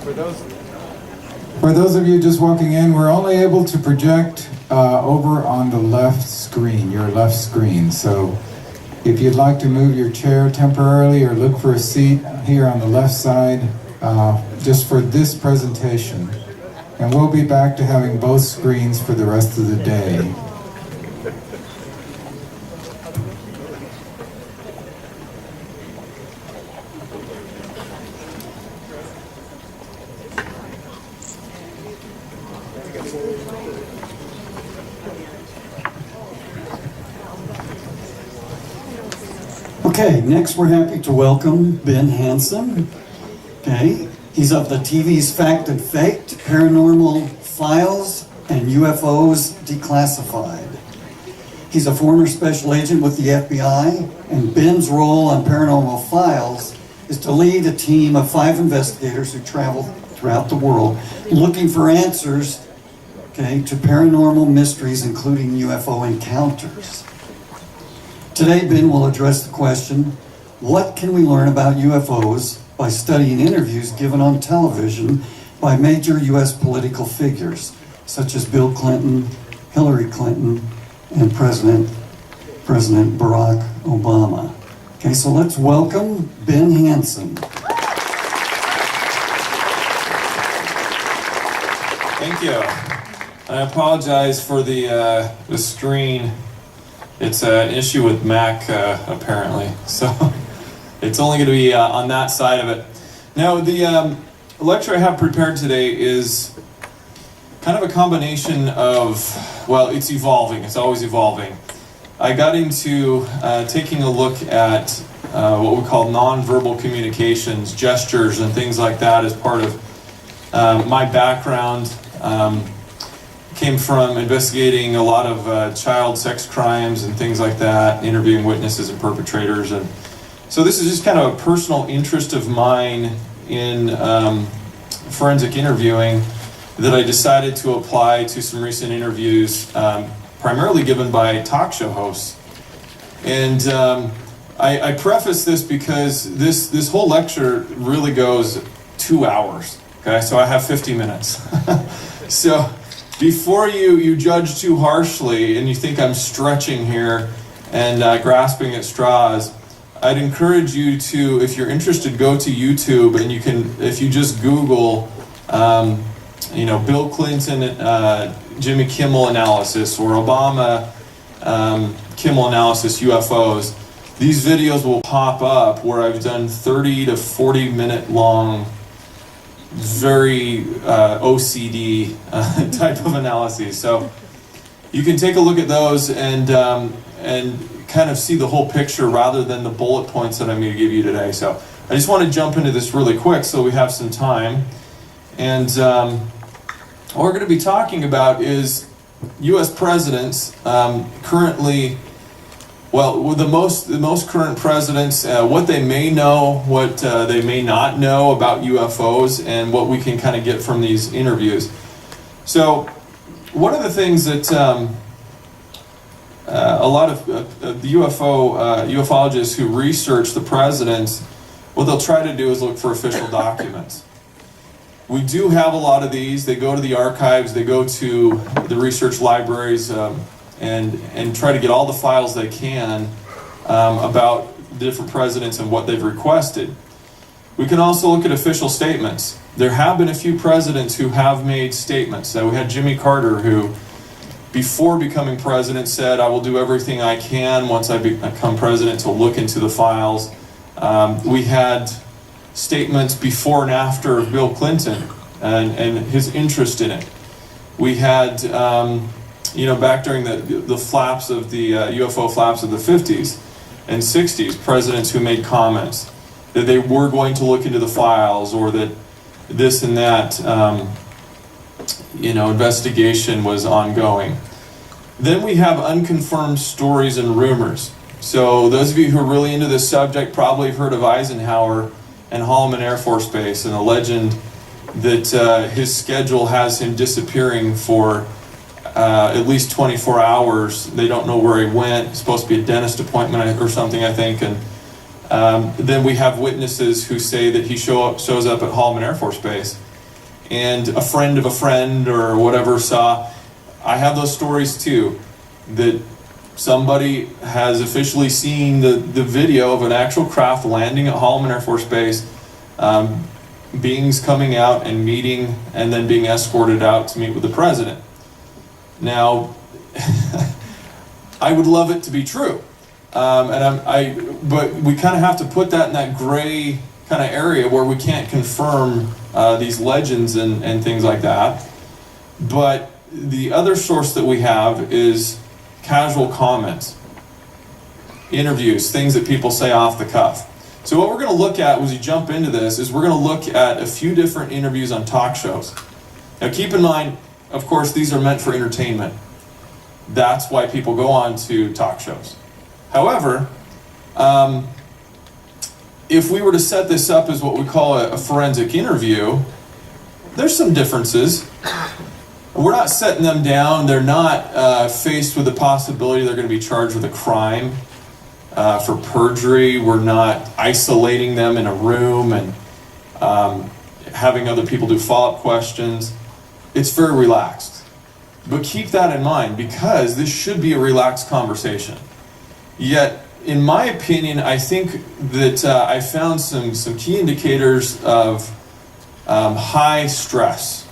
For those of you just walking in, we're only able to project over on the left screen, your left screen. So if you'd like to move your chair temporarily or look for a seat here on the left side, just for this presentation. And we'll be back to having both screens for the rest of the day. Okay, next we're happy to welcome Ben Hansen. Okay, he's of the TV's Fact and Faked, Paranormal Files, and UFOs Declassified. He's a former special agent with the FBI, and Ben's role on Paranormal Files is to lead a team of 5 investigators who travel throughout the world looking for answers, okay, to paranormal mysteries, including UFO encounters. Today, Ben will address the question, what can we learn about UFOs by studying interviews given on television by major U.S. political figures, such as Bill Clinton, Hillary Clinton, and President Barack Obama. Okay, so let's welcome Ben Hansen. Thank you. I apologize for the screen. It's an issue with Mac, apparently. So it's only going to be on that side of it. Now, the lecture I have prepared today is kind of a combination of, well, it's evolving. It's always evolving. I got into taking a look at what we call nonverbal communications, gestures, and things like that as part of my background. Came from investigating a lot of child sex crimes and things like that, interviewing witnesses and perpetrators. And so this is just kind of a personal interest of mine in forensic interviewing that I decided to apply to some recent interviews, primarily given by talk show hosts. And I preface this because this whole lecture really goes 2 hours. Okay, so I have 50 minutes. So before you judge too harshly and you think I'm stretching here and grasping at straws, I'd encourage you to, if you're interested, go to YouTube, and you can, if you just Google, Bill Clinton, Jimmy Kimmel analysis, or Obama Kimmel analysis UFOs, these videos will pop up where I've done 30 to 40 minute long, very OCD type of analyses. So you can take a look at those and kind of see the whole picture rather than the bullet points that I'm going to give you today. So I just want to jump into this really quick so we have some time. And what we're going to be talking about is U.S. presidents currently. Well, with the most current presidents, what they may know, what they may not know about UFOs, and what we can kind of get from these interviews. So, one of the things that a lot of the ufologists who research the presidents, what they'll try to do is look for official documents. We do have a lot of these. They go to the archives, they go to the research libraries, and try to get all the files they can about the different presidents and what they've requested. We can also look at official statements. There have been a few presidents who have made statements. We had Jimmy Carter, who before becoming president said, I will do everything I can once I become president to look into the files. We had statements before and after of Bill Clinton and his interest in it. We had back during the flaps of the UFO flaps of the 50s and 60s, presidents who made comments that they were going to look into the files, or that this and that, investigation was ongoing. Then we have unconfirmed stories and rumors. So those of you who are really into this subject probably have heard of Eisenhower and Holloman Air Force Base, and a legend that his schedule has him disappearing for at least 24 hours. They don't know where he went. It's supposed to be a dentist appointment or something, I think. And then we have witnesses who say that he shows up at Holloman Air Force Base and a friend of a friend or whatever saw. I have those stories too, that somebody has officially seen the video of an actual craft landing at Holloman Air Force Base, beings coming out and meeting, and then being escorted out to meet with the president. Now, I would love it to be true, but we kind of have to put that in that gray kind of area where we can't confirm these legends and things like that. But the other source that we have is casual comments, interviews, things that people say off the cuff. So what we're going to look at as we jump into this is we're going to look at a few different interviews on talk shows. Now keep in mind, of course, these are meant for entertainment. That's why people go on to talk shows. However, if we were to set this up as what we call a forensic interview, there's some differences. We're not setting them down. They're not faced with the possibility they're going to be charged with a crime for perjury. We're not isolating them in a room and having other people do follow-up questions. It's very relaxed. But keep that in mind, because this should be a relaxed conversation. Yet, in my opinion, I think that I found some key indicators of high stress.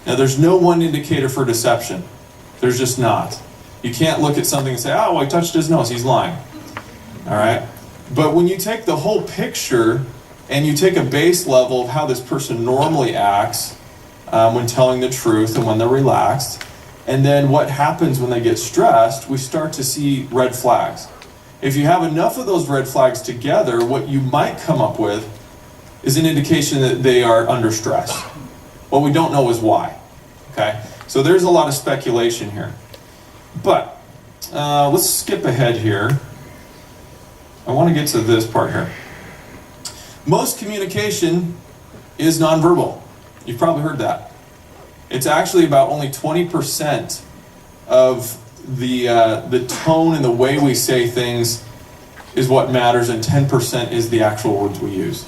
Now, there's no one indicator for deception. There's just not. You can't look at something and say, oh, well, he touched his nose, he's lying. All right? But when you take the whole picture and you take a base level of how this person normally acts when telling the truth and when they're relaxed, and then what happens when they get stressed, we start to see red flags. If you have enough of those red flags together, what you might come up with is an indication that they are under stress. What we don't know is why. Okay? So there's a lot of speculation here. But let's skip ahead here. I want to get to this part here. Most communication is nonverbal. You've probably heard that. It's actually about only 20% of the tone and the way we say things is what matters, and 10% is the actual words we use.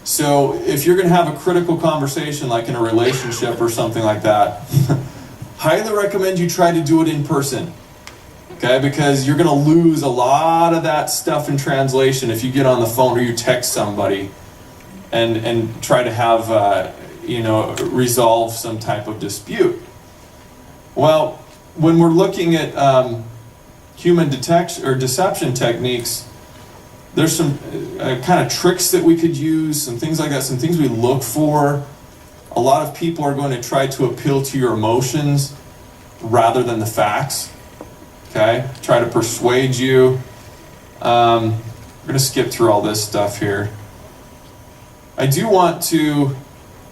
So if you're going to have a critical conversation, like in a relationship or something like that, highly recommend you try to do it in person. Okay, because you're going to lose a lot of that stuff in translation if you get on the phone or you text somebody and try to have resolve some type of dispute. Well, when we're looking at human detection or deception techniques, there's some kind of tricks that we could use, some things like that, some things we look for. A lot of people are going to try to appeal to your emotions rather than the facts. Okay? Try to persuade you. We're going to skip through all this stuff here. I do want to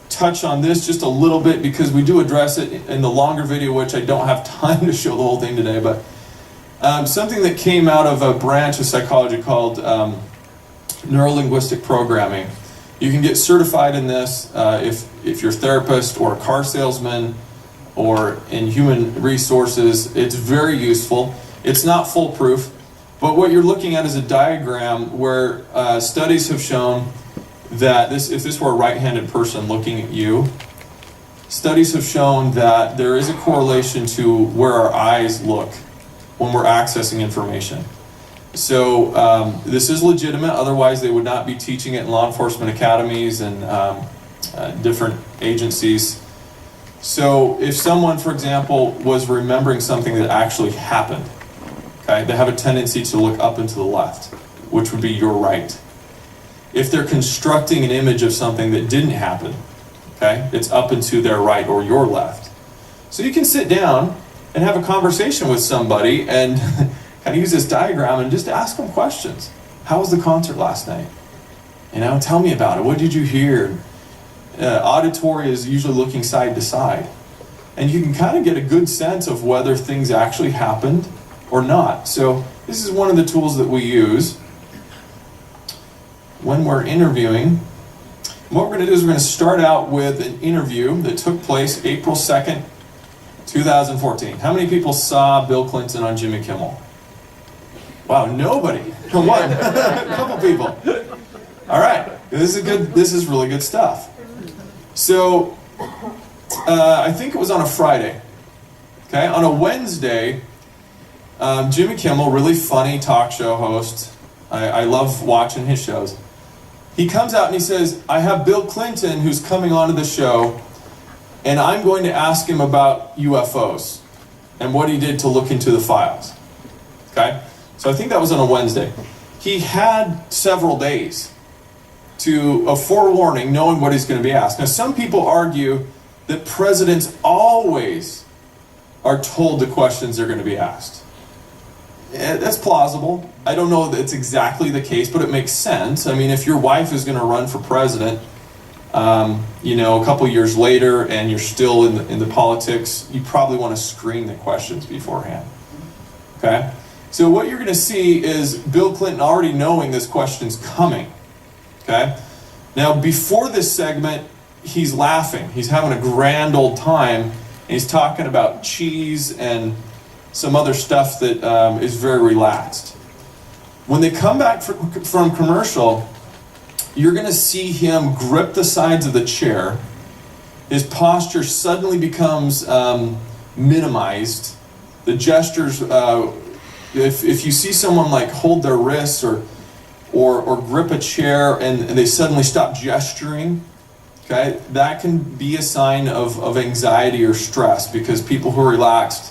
touch on this just a little bit because we do address it in the longer video, which I don't have time to show the whole thing today, but something that came out of a branch of psychology called neurolinguistic programming. You can get certified in this if you're a therapist or a car salesman or in human resources. It's very useful. It's not foolproof, but what you're looking at is a diagram where studies have shown that if this were a right-handed person looking at you, studies have shown that there is a correlation to where our eyes look when we're accessing information. So this is legitimate, otherwise they would not be teaching it in law enforcement academies and different agencies. So if someone, for example, was remembering something that actually happened, okay, they have a tendency to look up and to the left, which would be your right. If they're constructing an image of something that didn't happen, okay, it's up and to their right or your left. So you can sit down and have a conversation with somebody and kind of use this diagram and just ask them questions. How was the concert last night? Tell me about it. What did you hear? Auditory is usually looking side to side. And you can kind of get a good sense of whether things actually happened or not. So this is one of the tools that we use when we're interviewing. What we're going to do is we're going to start out with an interview that took place April 2nd, 2014. How many people saw Bill Clinton on Jimmy Kimmel? Wow, nobody. One. A couple people. All right. This is really good stuff. So I think it was on a Friday. Okay, on a Wednesday, Jimmy Kimmel, really funny talk show host. I love watching his shows. He comes out and he says, I have Bill Clinton who's coming onto the show, and I'm going to ask him about UFOs and what he did to look into the files. Okay? So I think that was on a Wednesday. He had several days to a forewarning, knowing what he's going to be asked. Now, some people argue that presidents always are told the questions they're going to be asked. That's plausible. I don't know that it's exactly the case, but it makes sense. I mean, if your wife is going to run for president, a couple years later, and you're still in the politics, you probably want to screen the questions beforehand. Okay? So what you're going to see is Bill Clinton already knowing this question's coming. Okay? Now, before this segment, he's laughing. He's having a grand old time, and he's talking about cheese and some other stuff that is very relaxed. When they come back from commercial, you're going to see him grip the sides of the chair. His posture suddenly becomes minimized. The gestures, if you see someone like hold their wrists or grip a chair and they suddenly stop gesturing, okay, that can be a sign of anxiety or stress, because people who are relaxed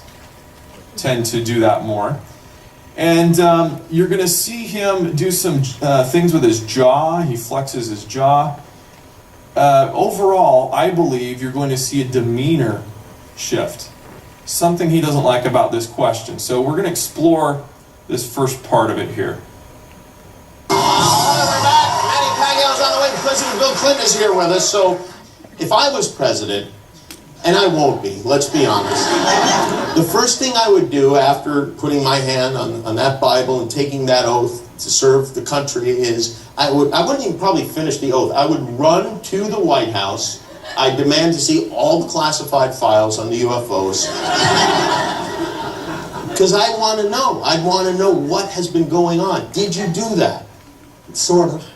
tend to do that more. And you're going to see him do some things with his jaw. He flexes his jaw. Overall, I believe you're going to see a demeanor shift. Something he doesn't like about this question. So we're going to explore this first part of it here. We're back. Manny Pacquiao's on the way. President Bill Clinton is here with us. So if I was president, and I won't be, let's be honest, the first thing I would do after putting my hand on that Bible and taking that oath to serve the country is, I wouldn't even probably finish the oath. I would run to the White House. I demand to see all the classified files on the UFOs. Because I want to know. I'd want to know what has been going on. Did you do that? Sort of.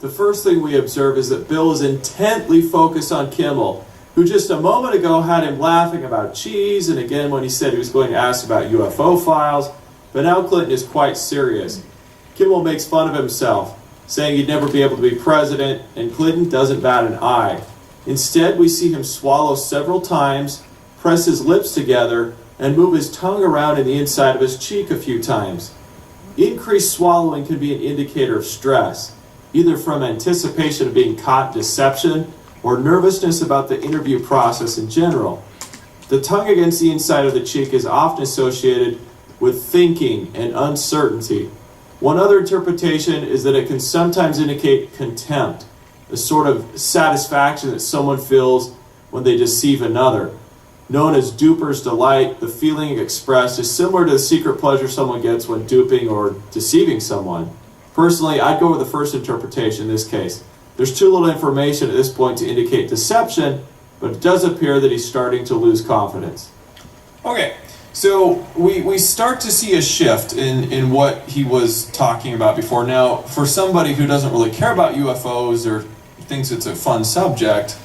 The first thing we observe is that Bill is intently focused on Kimmel, who just a moment ago had him laughing about cheese, and again when he said he was going to ask about UFO files, but now Clinton is quite serious. Kimmel makes fun of himself, saying he'd never be able to be president, and Clinton doesn't bat an eye. Instead, we see him swallow several times, press his lips together, and move his tongue around in the inside of his cheek a few times. Increased swallowing can be an indicator of stress, either from anticipation of being caught in deception or nervousness about the interview process in general. The tongue against the inside of the cheek is often associated with thinking and uncertainty. One other interpretation is that it can sometimes indicate contempt, a sort of satisfaction that someone feels when they deceive another. Known as duper's delight, the feeling expressed is similar to the secret pleasure someone gets when duping or deceiving someone. Personally, I'd go with the first interpretation in this case. There's too little information at this point to indicate deception, but it does appear that he's starting to lose confidence. Okay, so we start to see a shift in what he was talking about before. Now, for somebody who doesn't really care about UFOs or thinks it's a fun subject,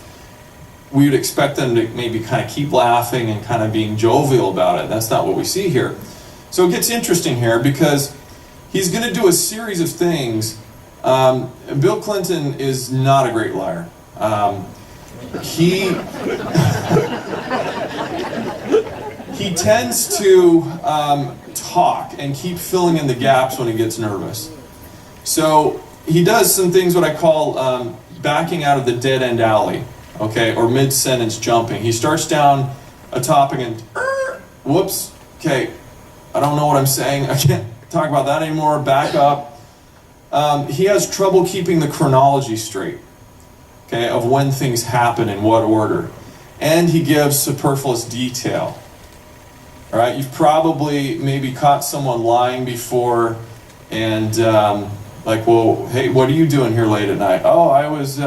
we would expect them to maybe kind of keep laughing and kind of being jovial about it. That's not what we see here. So it gets interesting here because he's going to do a series of things. Bill Clinton is not a great liar. He tends to talk and keep filling in the gaps when he gets nervous. So he does some things what I call backing out of the dead end alley, okay, or mid-sentence jumping. He starts down a topic and whoops, okay, I don't know what I'm saying. I can't talk about that anymore. Back up. He has trouble keeping the chronology straight, okay, of when things happen in what order. And he gives superfluous detail. All right, you've probably maybe caught someone lying before and like, well, hey, what are you doing here late at night? Oh, I was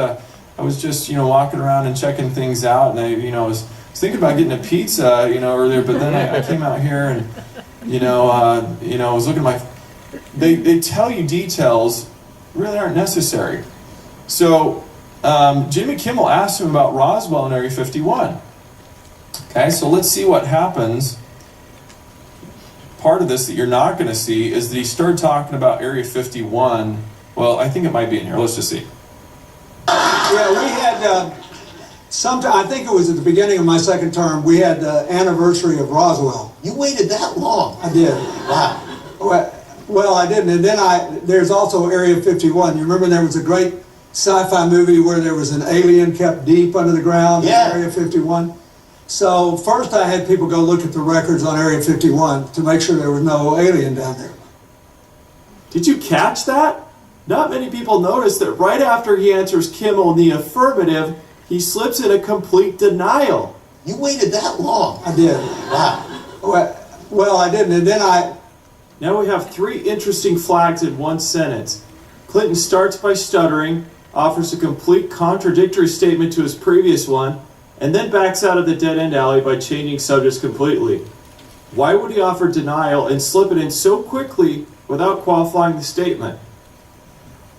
just, walking around and checking things out, and I was thinking about getting a pizza, earlier, but then I came out here and, I was looking at my... They tell you details really aren't necessary. So Jimmy Kimmel asked him about Roswell and Area 51. Okay, so let's see what happens. Part of this that you're not going to see is that he started talking about Area 51. Well, I think it might be in here. Let's just see. Yeah, we had I think it was at the beginning of my second term, we had the anniversary of Roswell. You waited that long? I did. Wow. Well, I didn't. And then there's also Area 51. You remember there was a great sci-fi movie where there was an alien kept deep under the ground in Area 51? So first I had people go look at the records on Area 51 to make sure there was no alien down there. Did you catch that? Not many people notice that right after he answers Kimmel in the affirmative, he slips in a complete denial. You waited that long? I did. Wow. Well, I didn't. And then Now we have three interesting flags in one sentence. Clinton starts by stuttering, offers a complete contradictory statement to his previous one, and then backs out of the dead-end alley by changing subjects completely. Why would he offer denial and slip it in so quickly without qualifying the statement?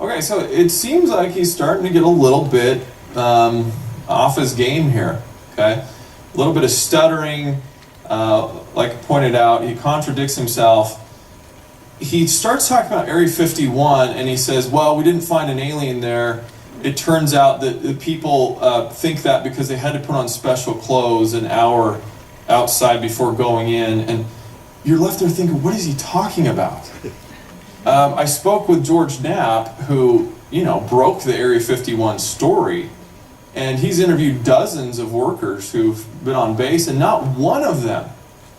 Okay, so it seems like he's starting to get a little bit off his game here. Okay, a little bit of stuttering. Like I pointed out, he contradicts himself. He starts talking about Area 51, and he says, well, we didn't find an alien there. It turns out that the people think that because they had to put on special clothes an hour outside before going in. And you're left there thinking, what is he talking about? I spoke with George Knapp, who, broke the Area 51 story. And he's interviewed dozens of workers who've been on base, and not one of them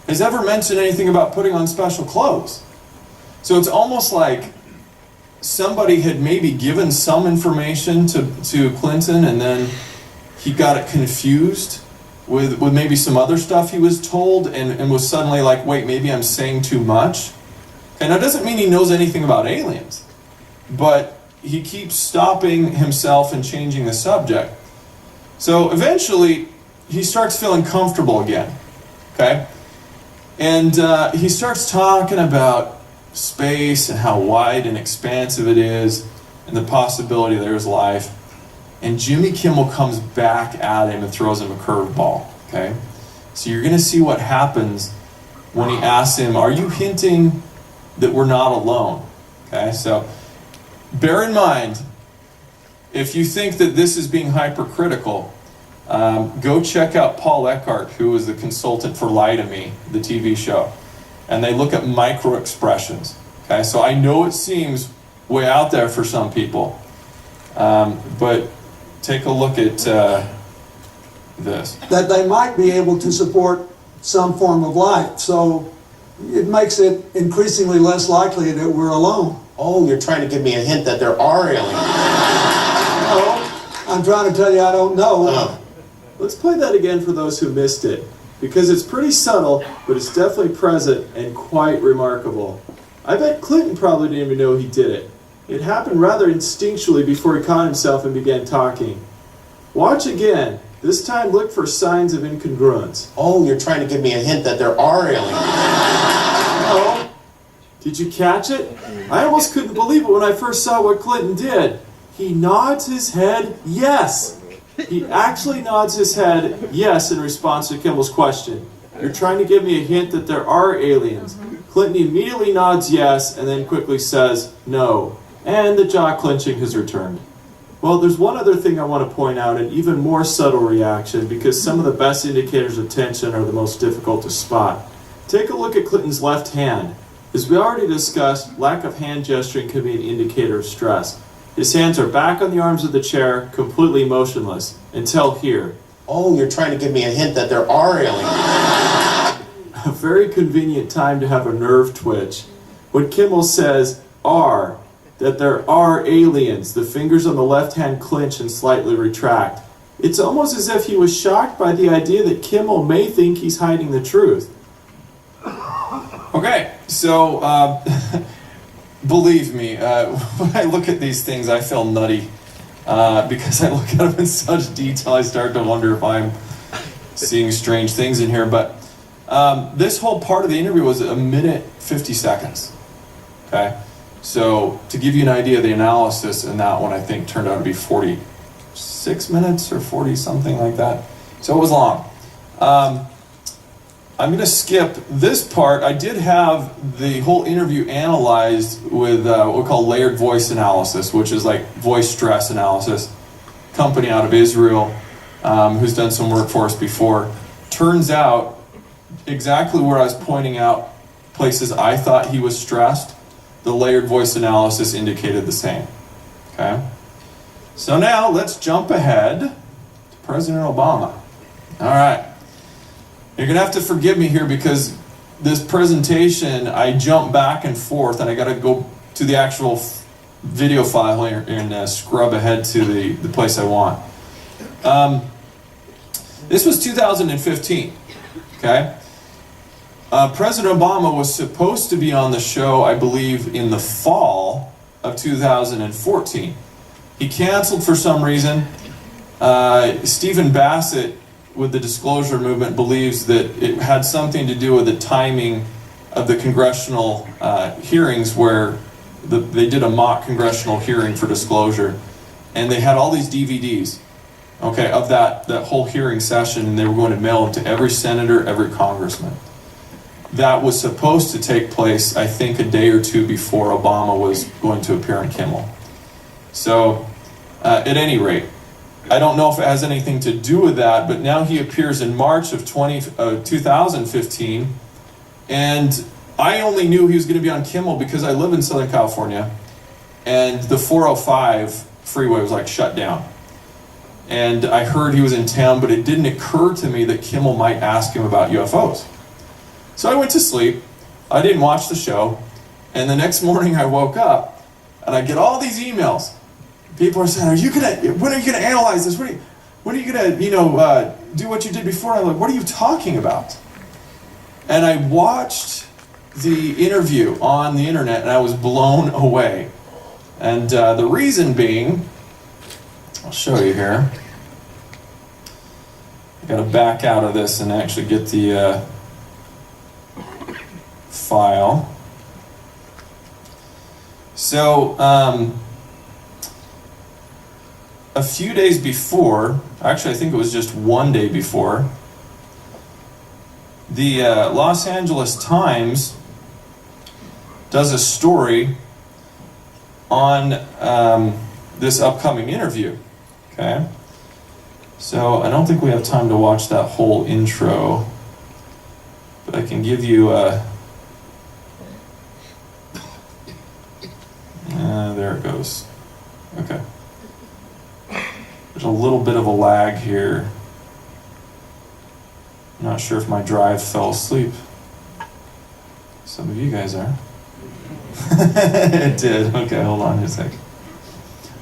has ever mentioned anything about putting on special clothes. So it's almost like somebody had maybe given some information to Clinton, and then he got it confused with maybe some other stuff he was told, and was suddenly like, wait, maybe I'm saying too much. And that doesn't mean he knows anything about aliens, but he keeps stopping himself and changing the subject. So eventually, he starts feeling comfortable again, okay? And he starts talking about space and how wide and expansive it is and the possibility there is life. And Jimmy Kimmel comes back at him and throws him a curveball, okay? So you're going to see what happens when he asks him, are you hinting that we're not alone? Okay, so bear in mind, if you think that this is being hypercritical, go check out Paul Eckhart, who was the consultant for Lie to Me, the TV show. And they look at micro expressions. Okay, so I know it seems way out there for some people, but take a look at this. that they might be able to support some form of life. So it makes it increasingly less likely that we're alone. Oh, you're trying to give me a hint that there are aliens. No, I'm trying to tell you I don't know. Oh. Let's play that again for those who missed it, because it's pretty subtle, but it's definitely present and quite remarkable. I bet Clinton probably didn't even know he did it. It happened rather instinctually before he caught himself and began talking. Watch again. This time look for signs of incongruence. Oh, you're trying to give me a hint that there are aliens. Oh, did you catch it? I almost couldn't believe it when I first saw what Clinton did. He nods his head yes. He actually nods his head yes in response to Kimmel's question. You're trying to give me a hint that there are aliens. Clinton immediately nods yes and then quickly says no. And the jaw clenching has returned. Well, there's one other thing I want to point out, an even more subtle reaction, because some of the best indicators of tension are the most difficult to spot. Take a look at Clinton's left hand. As we already discussed, lack of hand gesturing can be an indicator of stress. His hands are back on the arms of the chair, completely motionless, until here. Oh, you're trying to give me a hint that there are aliens. A very convenient time to have a nerve twitch. When Kimmel says, are, that there are aliens, the fingers on the left hand clench and slightly retract. It's almost as if he was shocked by the idea that Kimmel may think he's hiding the truth. Okay, so believe me, when I look at these things, I feel nutty because I look at them in such detail. I start to wonder if I'm seeing strange things in here. But this whole part of the interview was 1 minute 50 seconds. Okay, so to give you an idea of the analysis in that one, I think turned out to be 46 6 minutes or 40, something like that. So it was long. I'm going to skip this part. I did have the whole interview analyzed with what we call layered voice analysis, which is like voice stress analysis. Company out of Israel who's done some work for us before. Turns out exactly where I was pointing out places I thought he was stressed, the layered voice analysis indicated the same. Okay? So now let's jump ahead to President Obama. All right. You're going to have to forgive me here because this presentation, I jump back and forth and I got to go to the actual video file here and scrub ahead to the place I want. This was 2015, okay? President Obama was supposed to be on the show, I believe, in the fall of 2014. He canceled for some reason. Stephen Bassett, with the disclosure movement, believes that it had something to do with the timing of the congressional hearings where they did a mock congressional hearing for disclosure, and they had all these DVDs, okay, of that whole hearing session, and they were going to mail them to every senator, every congressman. That was supposed to take place, I think, a day or two before Obama was going to appear on Kimmel. So, at any rate, I don't know if it has anything to do with that, but now he appears in March of 2015, and I only knew he was going to be on Kimmel because I live in Southern California, and the 405 freeway was like shut down. And I heard he was in town, but it didn't occur to me that Kimmel might ask him about UFOs. So I went to sleep, I didn't watch the show, and the next morning I woke up, and I get all these emails. People are saying, when are you gonna analyze this? When are you gonna, do what you did before? I'm like, what are you talking about? And I watched the interview on the internet, and I was blown away. And the reason being, I'll show you here. I gotta back out of this and actually get the file. So, a few days before, actually I think it was just one day before, the Los Angeles Times does a story on this upcoming interview, okay? So I don't think we have time to watch that whole intro, but I can give you there it goes. Okay. There's a little bit of a lag here. I'm not sure if my drive fell asleep. Some of you guys are. It did. Okay, hold on a sec.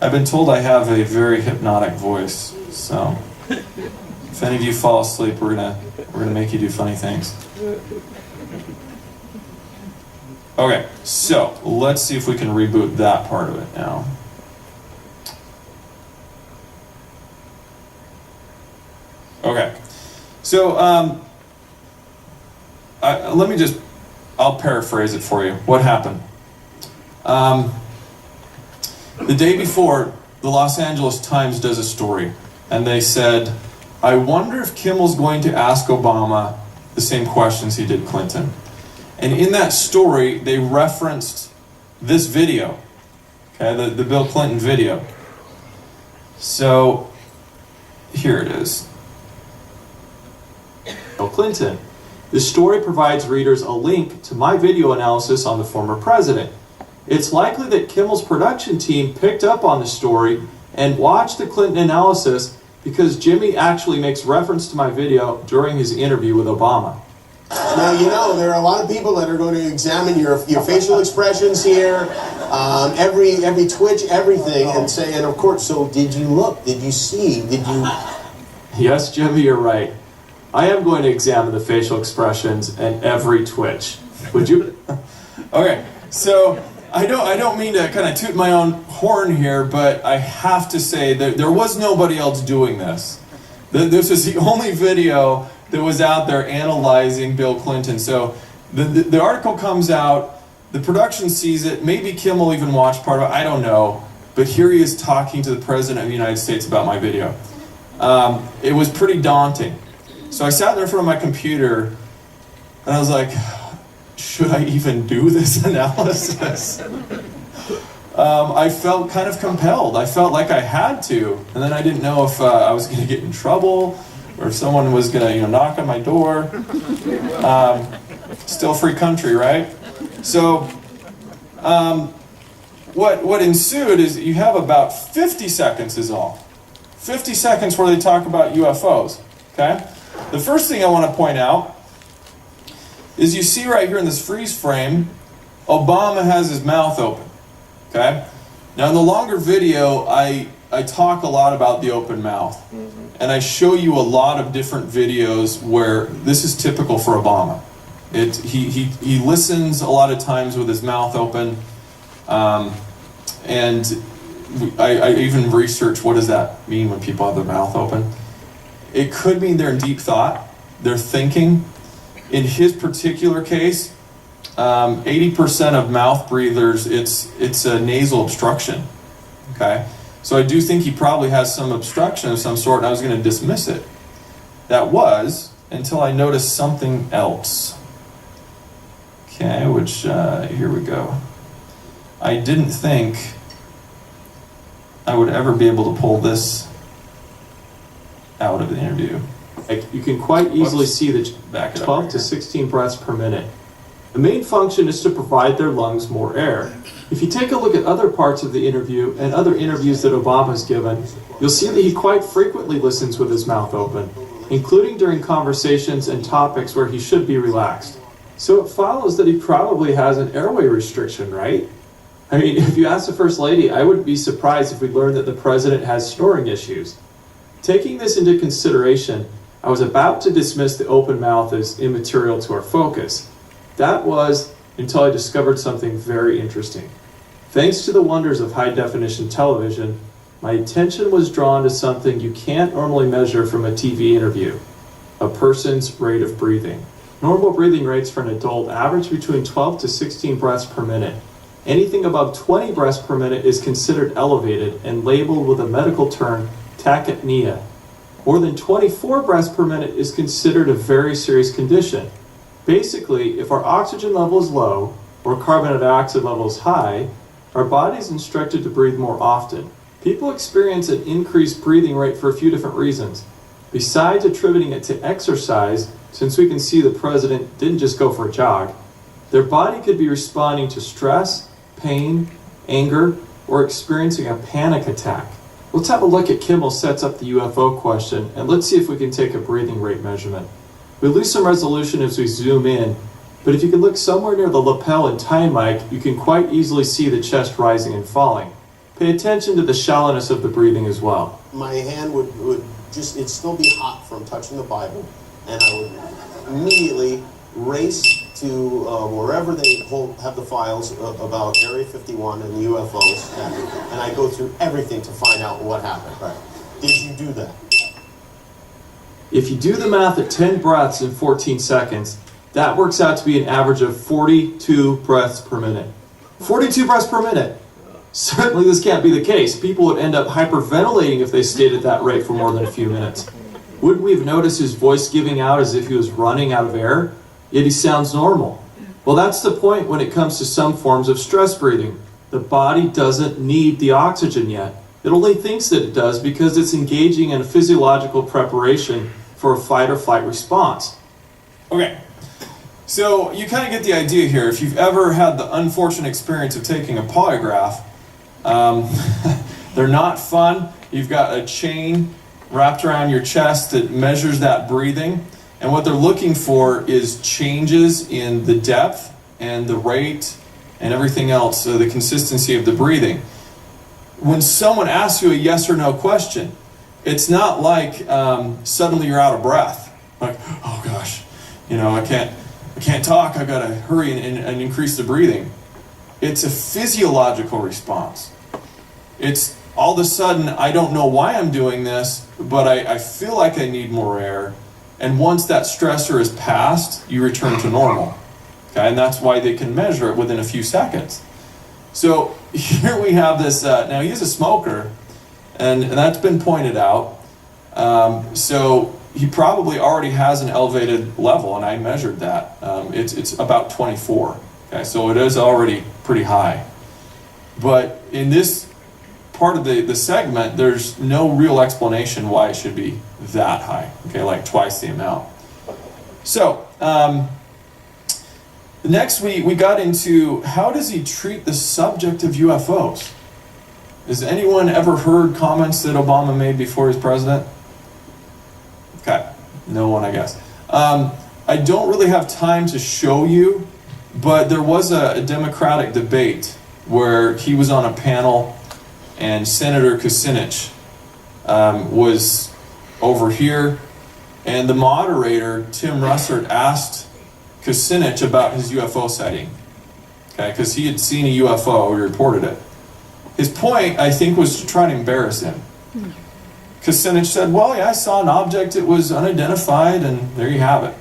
I've been told I have a very hypnotic voice, so if any of you fall asleep, we're gonna make you do funny things. Okay, so let's see if we can reboot that part of it now. Okay, so I'll paraphrase it for you. What happened? The day before, the Los Angeles Times does a story, and they said, I wonder if Kimmel's going to ask Obama the same questions he did Clinton. And in that story, they referenced this video, okay, the Bill Clinton video. So, here it is. Bill Clinton. This story provides readers a link to my video analysis on the former president. It's likely that Kimmel's production team picked up on the story and watched the Clinton analysis because Jimmy actually makes reference to my video during his interview with Obama. Now, you know, there are a lot of people that are going to examine your facial expressions here, every twitch, everything, and say, and of course, so did you look? Did you see? Did you... Yes, Jimmy, you're right. I am going to examine the facial expressions and every twitch. Would you? Okay, so I don't mean to kind of toot my own horn here, but I have to say that there was nobody else doing this. This was the only video that was out there analyzing Bill Clinton. So the article comes out, the production sees it, maybe Kimmel even watched part of it, I don't know. but here he is talking to the President of the United States about my video. It was pretty daunting. So I sat there in front of my computer and I was like, should I even do this analysis? I felt kind of compelled. I felt like I had to, and then I didn't know if I was going to get in trouble or if someone was going to, knock on my door. Still free country, right? So, what ensued is you have about 50 seconds is all. 50 seconds where they talk about UFOs. Okay. The first thing I want to point out is you see right here in this freeze frame, Obama has his mouth open. Okay? Now in the longer video, I talk a lot about the open mouth. And I show you a lot of different videos where this is typical for Obama. He listens a lot of times with his mouth open. And I even researched what does that mean when people have their mouth open. It could mean they're in deep thought. They're thinking. In his particular case, 80% of mouth breathers, it's a nasal obstruction. Okay, so I do think he probably has some obstruction of some sort, and I was going to dismiss it. That was until I noticed something else. Okay, which here we go. I didn't think I would ever be able to pull this out of the interview. You can quite easily see the 12 to 16 breaths per minute. The main function is to provide their lungs more air. If you take a look at other parts of the interview and other interviews that Obama's given, you'll see that he quite frequently listens with his mouth open, including during conversations and topics where he should be relaxed. So it follows that he probably has an airway restriction, right? I mean, if you ask the First Lady, I wouldn't be surprised if we learned that the President has snoring issues. Taking this into consideration, I was about to dismiss the open mouth as immaterial to our focus. That was until I discovered something very interesting. Thanks to the wonders of high-definition television, my attention was drawn to something you can't normally measure from a TV interview: a person's rate of breathing. Normal breathing rates for an adult average between 12 to 16 breaths per minute. Anything above 20 breaths per minute is considered elevated and labeled with a medical term, tachypnea. More than 24 breaths per minute is considered a very serious condition. Basically, if our oxygen level is low or carbon dioxide level is high, our body is instructed to breathe more often. People experience an increased breathing rate for a few different reasons. Besides attributing it to exercise, since we can see the President didn't just go for a jog, their body could be responding to stress, pain, anger, or experiencing a panic attack. Let's have a look at Kimmel sets up the UFO question, and let's see if we can take a breathing rate measurement. We lose some resolution as we zoom in, but if you can look somewhere near the lapel and tie mic, you can quite easily see the chest rising and falling. Pay attention to the shallowness of the breathing as well. My hand would just, it'd still be hot from touching the Bible, and I would immediately race to wherever they have the files about Area 51 and UFOs, and I go through everything to find out what happened. Right. Did you do that? If you do the math at 10 breaths in 14 seconds, that works out to be an average of 42 breaths per minute. 42 breaths per minute! Certainly this can't be the case. People would end up hyperventilating if they stayed at that rate for more than a few minutes. Wouldn't we have noticed his voice giving out as if he was running out of air? Yet he sounds normal. Well, that's the point when it comes to some forms of stress breathing. The body doesn't need the oxygen yet. It only thinks that it does because it's engaging in a physiological preparation for a fight or flight response. Okay, so you kind of get the idea here. If you've ever had the unfortunate experience of taking a polygraph, they're not fun. You've got a chain wrapped around your chest that measures that breathing. And what they're looking for is changes in the depth and the rate and everything else, so the consistency of the breathing. When someone asks you a yes or no question, it's not like suddenly you're out of breath. Like, oh gosh, I can't talk, I've got to hurry and increase the breathing. It's a physiological response. It's all of a sudden, I don't know why I'm doing this, but I feel like I need more air. And once that stressor is passed, you return to normal. Okay, and that's why they can measure it within a few seconds. So here we have this, now he's a smoker, and that's been pointed out. So he probably already has an elevated level, and I measured that. It's about 24. Okay, so it is already pretty high. But in this part of the segment, there's no real explanation why it should be that high. Okay, like twice the amount. So next we got into how does he treat the subject of UFOs? Has anyone ever heard comments that Obama made before he was president? Okay, no one, I guess. I don't really have time to show you, but there was a Democratic debate where he was on a panel and Senator Kucinich was over here, and the moderator, Tim Russert, asked Kucinich about his UFO sighting. Okay, because he had seen a UFO, he reported it. His point, I think, was to try to embarrass him. Kucinich said, well, yeah, I saw an object, it was unidentified, and there you have it.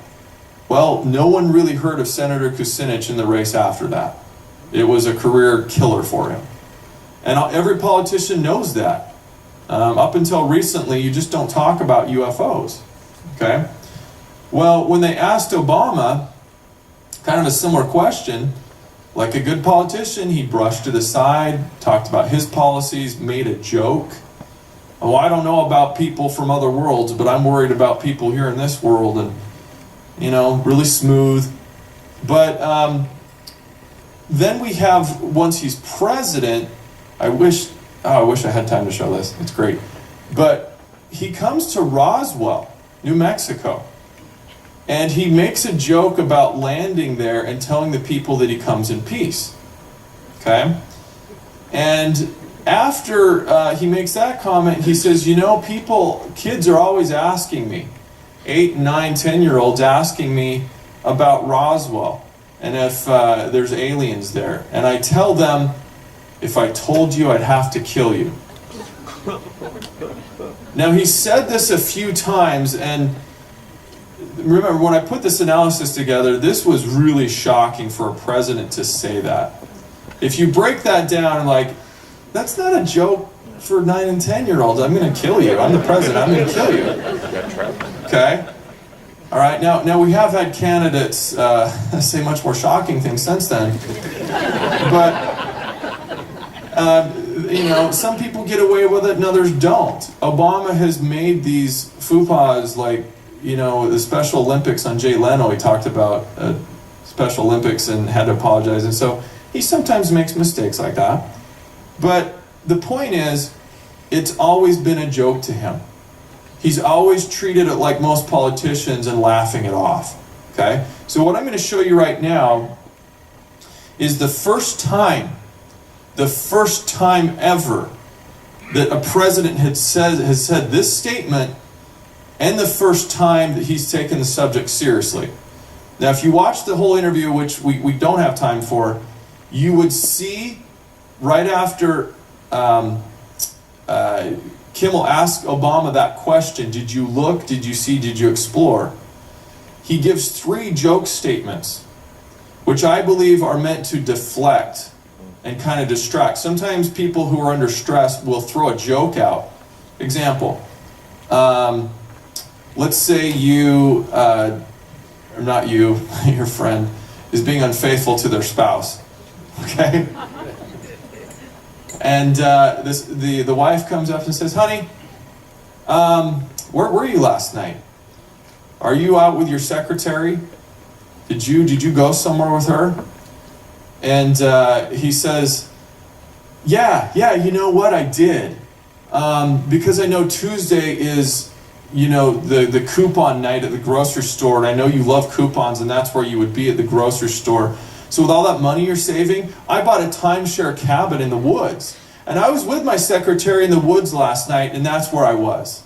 Well, no one really heard of Senator Kucinich in the race after that. It was a career killer for him. And every politician knows that. Up until recently, you just don't talk about UFOs. Okay? Well, when they asked Obama kind of a similar question, like a good politician, he brushed to the side, talked about his policies, made a joke. Oh, I don't know about people from other worlds, but I'm worried about people here in this world, and, you know, really smooth. But then we have, once he's president, I wish I had time to show this. It's great. But he comes to Roswell, New Mexico, and he makes a joke about landing there and telling the people that he comes in peace. Okay? And after he makes that comment, he says, you know, kids are always asking me, 8, 9, 10-year-olds asking me about Roswell and if there's aliens there. And I tell them, if I told you, I'd have to kill you. Now, he said this a few times, and remember, when I put this analysis together, this was really shocking for a president to say that. If you break that down, like, that's not a joke for 9 and 10-year-olds. I'm going to kill you. I'm the president. I'm going to kill you. Okay? All right. Now we have had candidates say much more shocking things since then. But, you know, some people get away with it and others don't. Obama has made these faux pas, like, you know, the Special Olympics on Jay Leno. He talked about Special Olympics and had to apologize. And so he sometimes makes mistakes like that. But the point is, it's always been a joke to him. He's always treated it like most politicians and laughing it off. Okay? So what I'm going to show you right now is the first time ever that a president has said this statement, and the first time that he's taken the subject seriously. Now, if you watch the whole interview, which we don't have time for, you would see right after Kimmel asked Obama that question, did you look, did you see, did you explore? He gives 3 joke statements, which I believe are meant to deflect and kind of distract. Sometimes people who are under stress will throw a joke out. Example, let's say you, or not you, your friend, is being unfaithful to their spouse. Okay? And the wife comes up and says, honey, where were you last night? Are you out with your secretary? Did you go somewhere with her? And he says, yeah, you know what, I did. Because I know Tuesday is, you know, the coupon night at the grocery store, and I know you love coupons, and that's where you would be at the grocery store. So with all that money you're saving, I bought a timeshare cabin in the woods. And I was with my secretary in the woods last night, and that's where I was.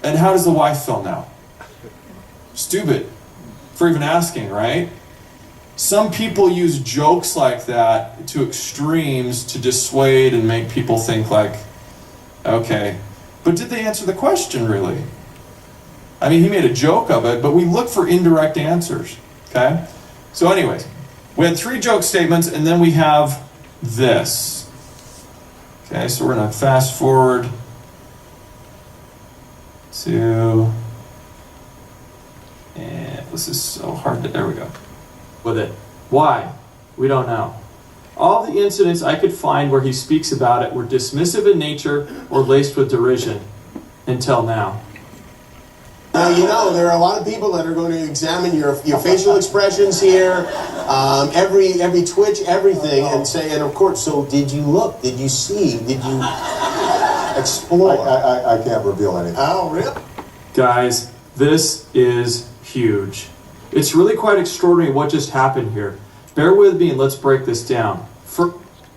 And how does the wife feel now? Stupid for even asking, right? Some people use jokes like that to extremes to dissuade and make people think like, okay, but did they answer the question really? I mean, he made a joke of it, but we look for indirect answers, okay? So anyways, we had 3 joke statements, and then we have this. Okay, so we're gonna fast forward to, and this is so hard to, there we go. With it. Why? We don't know. All the incidents I could find where he speaks about it were dismissive in nature or laced with derision until now. Now, you know, there are a lot of people that are going to examine your facial expressions here, every twitch, everything, and say, and of course, so did you look? Did you see? Did you explore? I can't reveal anything. Oh, really? Guys, this is huge. It's really quite extraordinary what just happened here. Bear with me and let's break this down.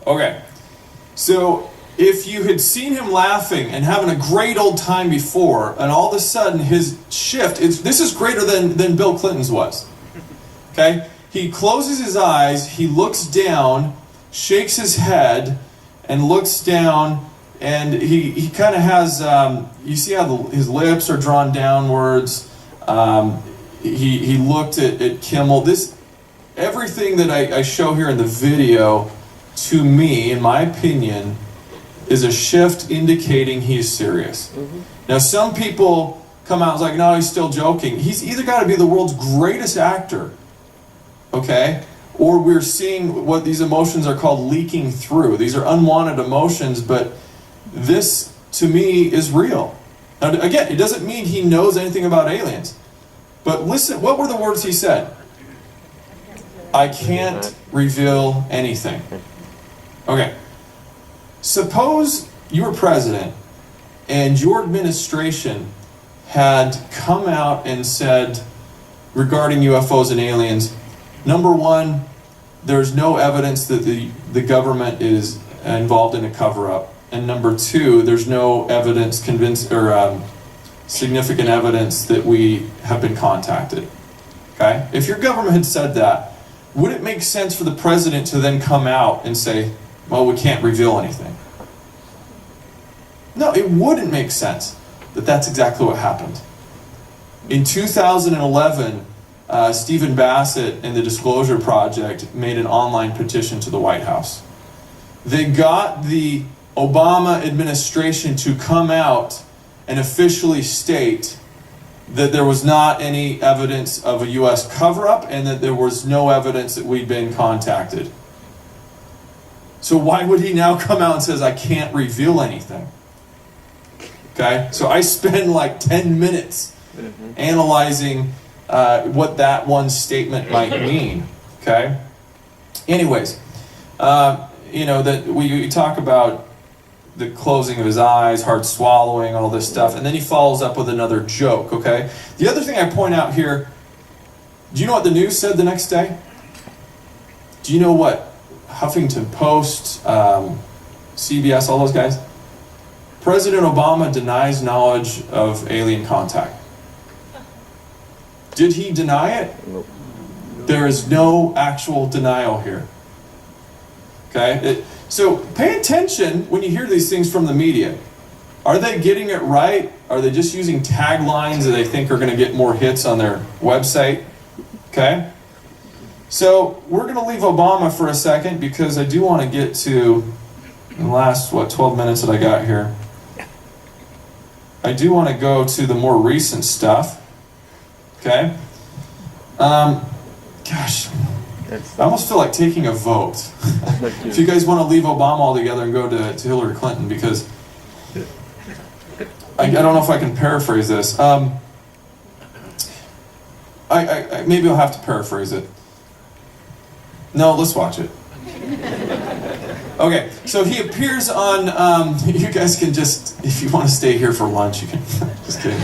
Okay, so if you had seen him laughing and having a great old time before, and all of a sudden his shift, this is greater than Bill Clinton's was. Okay? He closes his eyes, he looks down, shakes his head, and looks down, and he kind of has, you see how his lips are drawn downwards. He looked at Kimmel. Everything that I show here in the video, to me, in my opinion, is a shift indicating he's serious. Now, some people come out and like, no, he's still joking. He's either got to be the world's greatest actor, okay, or we're seeing what these emotions are called leaking through. These are unwanted emotions, but this, to me, is real. Now, again, it doesn't mean he knows anything about aliens, but listen, what were the words he said? I can't reveal anything. Okay. Suppose you were president and your administration had come out and said regarding UFOs and aliens, number one, there's no evidence that the government is involved in a cover-up. And number two, there's no evidence, significant evidence that we have been contacted. Okay? If your government had said that, would it make sense for the president to then come out and say, well, we can't reveal anything? No, it wouldn't make sense that that's exactly what happened. In 2011, Stephen Bassett and the Disclosure Project made an online petition to the White House. They got the Obama administration to come out and officially state that there was not any evidence of a U.S. cover-up and that there was no evidence that we'd been contacted. So why would he now come out and says, I can't reveal anything? Okay, so I spend like 10 minutes analyzing what that one statement might mean. Okay. Anyways, that we talk about the closing of his eyes, hard swallowing, all this stuff, and then he follows up with another joke. Okay. The other thing I point out here. Do you know what the news said the next day? Do you know what Huffington Post, CBS, all those guys? President Obama denies knowledge of alien contact. Did he deny it? Nope. There is no actual denial here. Okay? So pay attention when you hear these things from the media. Are they getting it right? Are they just using taglines that they think are going to get more hits on their website? Okay? So we're going to leave Obama for a second because I do want to get to the last, 12 minutes that I got here. I do want to go to the more recent stuff. Okay? Gosh, I almost feel like taking a vote. If you guys want to leave Obama altogether and go to Hillary Clinton, because I don't know if I can paraphrase this. Maybe I'll have to paraphrase it. No, let's watch it. Okay, so he appears on, you guys can just, if you want to stay here for lunch, you can, just kidding,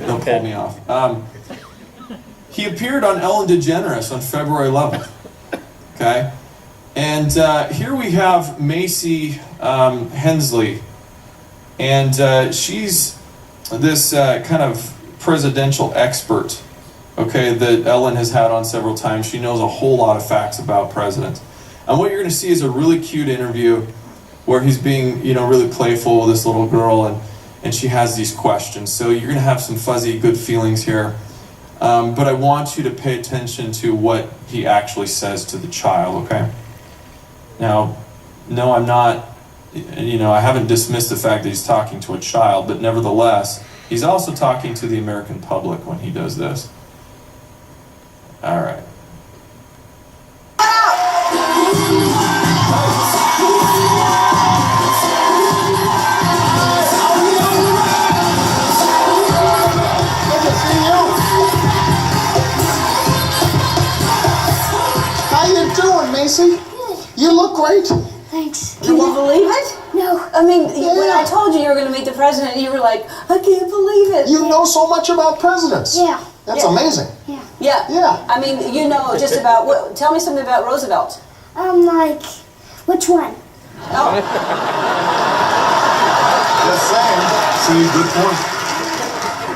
they'll pull me off. He appeared on Ellen DeGeneres on February 11th, okay? And here we have Macy Hensley, and she's this kind of presidential expert, okay, that Ellen has had on several times. She knows a whole lot of facts about presidents. And what you're going to see is a really cute interview where he's being, really playful with this little girl, and she has these questions. So you're going to have some fuzzy, good feelings here. But I want you to pay attention to what he actually says to the child, okay? Now, no, I'm not, I haven't dismissed the fact that he's talking to a child, but nevertheless, he's also talking to the American public when he does this. All right. How you doing, Macy? You look great. Thanks. Can you believe it? No. I mean, when I told you were going to meet the president, you were like, I can't believe it. You know so much about presidents. Yeah. That's amazing. Yeah. Yeah. Yeah. I mean, you know just about, tell me something about Roosevelt. Like, which one? Oh, Just saying. See, good point.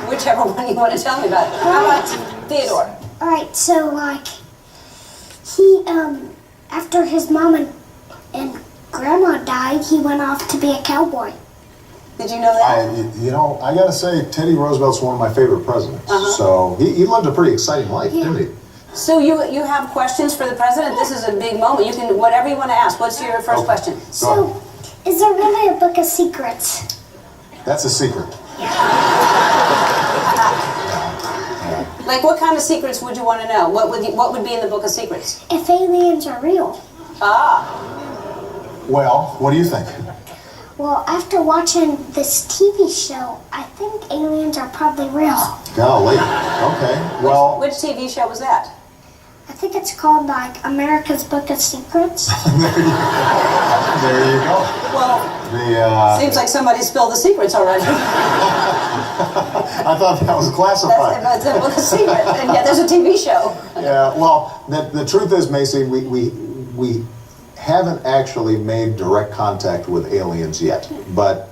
whichever one you want to tell me about. How about Theodore? Alright, so, like, he, after his mom and grandma died, he went off to be a cowboy. Did you know that? I gotta say, Teddy Roosevelt's one of my favorite presidents. So he lived a pretty exciting life, didn't he? So you have questions for the president? This is a big moment. You can, whatever you want to ask. What's your first question? So, is there really a book of secrets? That's a secret. Like, what kind of secrets would you want to know? What would be in the book of secrets? If aliens are real. Ah, Well, what do you think? Well, after watching this TV show, I think aliens are probably real. Golly. Okay. Well, which TV show was that? I think it's called, like, America's Book of Secrets. there you go. Well, seems like somebody spilled the secrets already. I thought that was classified. That's a book of secrets, and yet there's a TV show. Yeah. Well, the truth is, Macy, we haven't actually made direct contact with aliens yet, but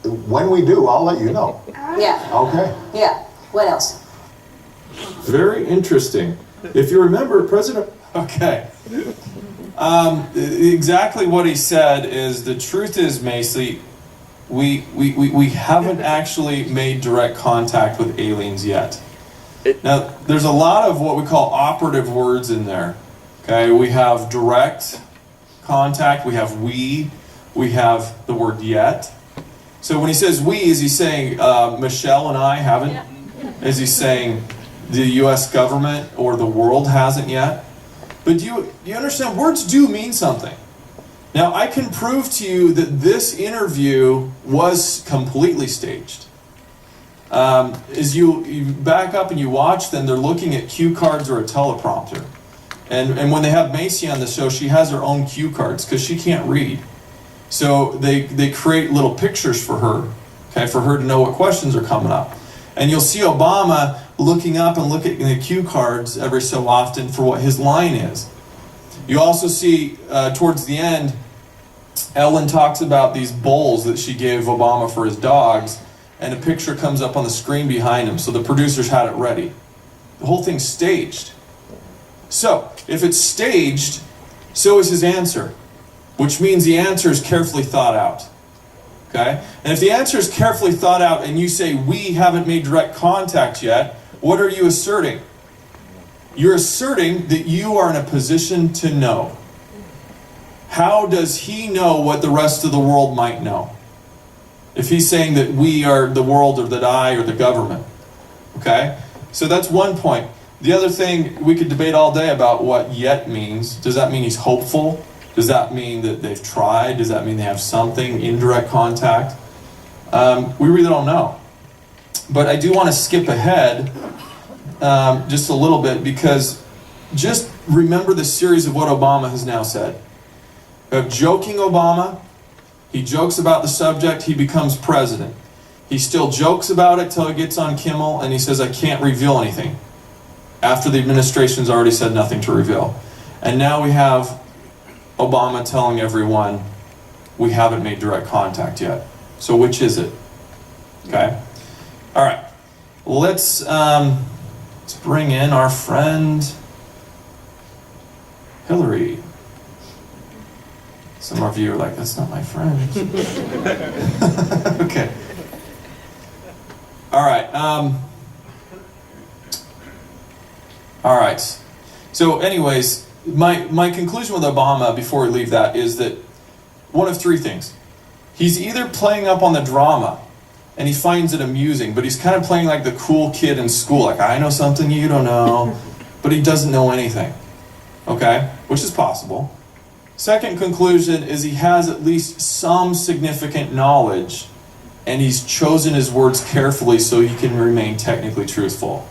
when we do, I'll let you know. Yeah. Okay. Yeah. What else? Very interesting. If you remember, President... Okay. Exactly what he said is, the truth is, Macy, we haven't actually made direct contact with aliens yet. Now, there's a lot of what we call operative words in there. Okay, we have direct contact, we have we have the word yet. So when he says we, is he saying Michelle and I haven't? Yeah. Is he saying the U.S. government or the world hasn't yet? But do you understand, words do mean something. Now, I can prove to you that this interview was completely staged. As you back up and you watch them, they're looking at cue cards or a teleprompter. And when they have Macy on the show, she has her own cue cards because she can't read. So they create little pictures for her, okay, for her to know what questions are coming up. And you'll see Obama looking up and looking at the cue cards every so often for what his line is. You also see towards the end, Ellen talks about these bowls that she gave Obama for his dogs, and a picture comes up on the screen behind him, so the producers had it ready. The whole thing's staged. So, if it's staged, so is his answer, which means the answer is carefully thought out. Okay? And if the answer is carefully thought out and you say, we haven't made direct contact yet, what are you asserting? You're asserting that you are in a position to know. How does he know what the rest of the world might know? If he's saying that we are the world, or that I, or the government. Okay? So that's one point. The other thing, we could debate all day about what yet means. Does that mean he's hopeful? Does that mean that they've tried? Does that mean they have something, indirect contact? We really don't know. But I do want to skip ahead just a little bit, because just remember the series of what Obama has now said. Joking Obama, he jokes about the subject, he becomes president. He still jokes about it till he gets on Kimmel and he says, I can't reveal anything, after the administration's already said nothing to reveal. And now we have Obama telling everyone, we haven't made direct contact yet. So which is it? Okay? All right. Let's bring in our friend Hillary. Some of you are like, that's not my friend. Okay. All right. All right. So anyways, my conclusion with Obama, before we leave that, is that one of three things. He's either playing up on the drama, and he finds it amusing, but he's kind of playing like the cool kid in school, like, I know something you don't know, but he doesn't know anything, okay? Which is possible. Second conclusion is he has at least some significant knowledge, and he's chosen his words carefully so he can remain technically truthful.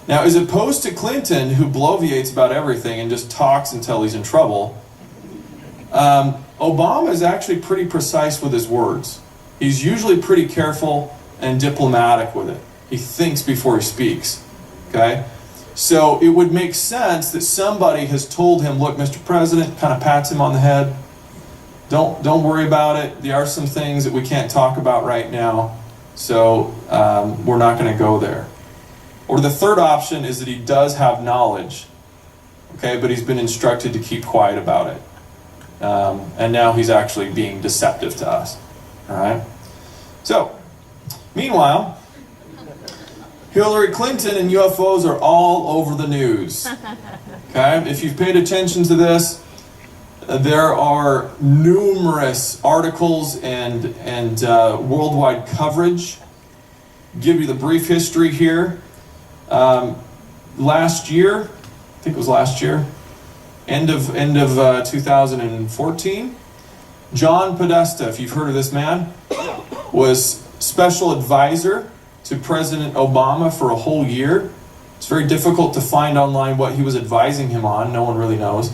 Now, as opposed to Clinton, who bloviates about everything and just talks until he's in trouble, Obama is actually pretty precise with his words. He's usually pretty careful and diplomatic with it. He thinks before he speaks, okay? So it would make sense that somebody has told him, look, Mr. President, kind of pats him on the head. Don't worry about it. There are some things that we can't talk about right now, so we're not going to go there. Or the third option is that he does have knowledge, okay, but he's been instructed to keep quiet about it. And now he's actually being deceptive to us. All right? So, meanwhile, Hillary Clinton and UFOs are all over the news. Okay? If you've paid attention to this, there are numerous articles and worldwide coverage. Give you the brief history here. Last year, I think it was last year, end of 2014, John Podesta, if you've heard of this man, was special advisor to President Obama for a whole year. It's very difficult to find online what he was advising him on. No one really knows.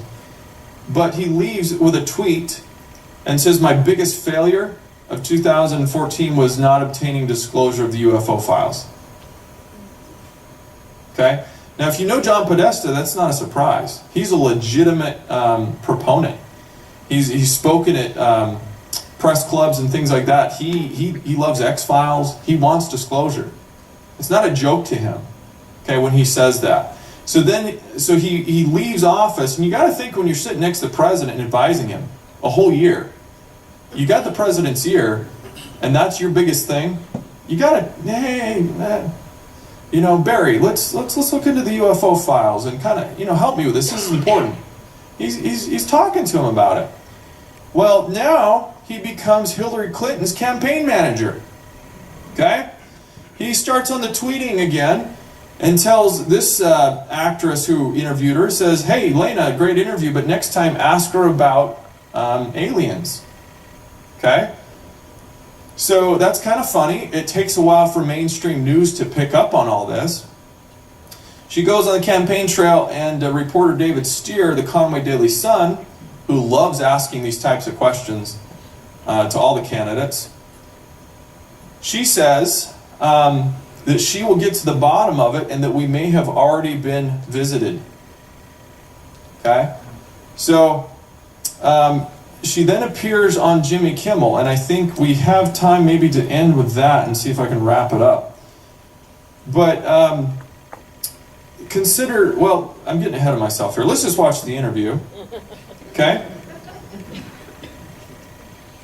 But he leaves with a tweet and says, my biggest failure of 2014 was not obtaining disclosure of the UFO files. Okay? Now, if you know John Podesta, that's not a surprise. He's a legitimate proponent. He's spoken at press clubs and things like that. He loves X-Files. He wants disclosure. It's not a joke to him, okay, when he says that. So he leaves office, and you got to think when you're sitting next to the president and advising him a whole year, you got the president's ear, and that's your biggest thing. You got to, hey, you know, Barry, let's look into the UFO files and kind of, you know, help me with this. This is important. He's talking to him about it. Well, now he becomes Hillary Clinton's campaign manager. Okay? He starts on the tweeting again and tells this actress who interviewed her, says, hey, Lena, great interview, but next time ask her about aliens. Okay? So that's kind of funny. It takes a while for mainstream news to pick up on all this. She goes on the campaign trail, and reporter David Steer, the Conway Daily Sun, who loves asking these types of questions to all the candidates, she says that she will get to the bottom of it and that we may have already been visited. Okay? So she then appears on Jimmy Kimmel, and I think we have time maybe to end with that and see if I can wrap it up. But consider, well, I'm getting ahead of myself here. Let's just watch the interview. Okay?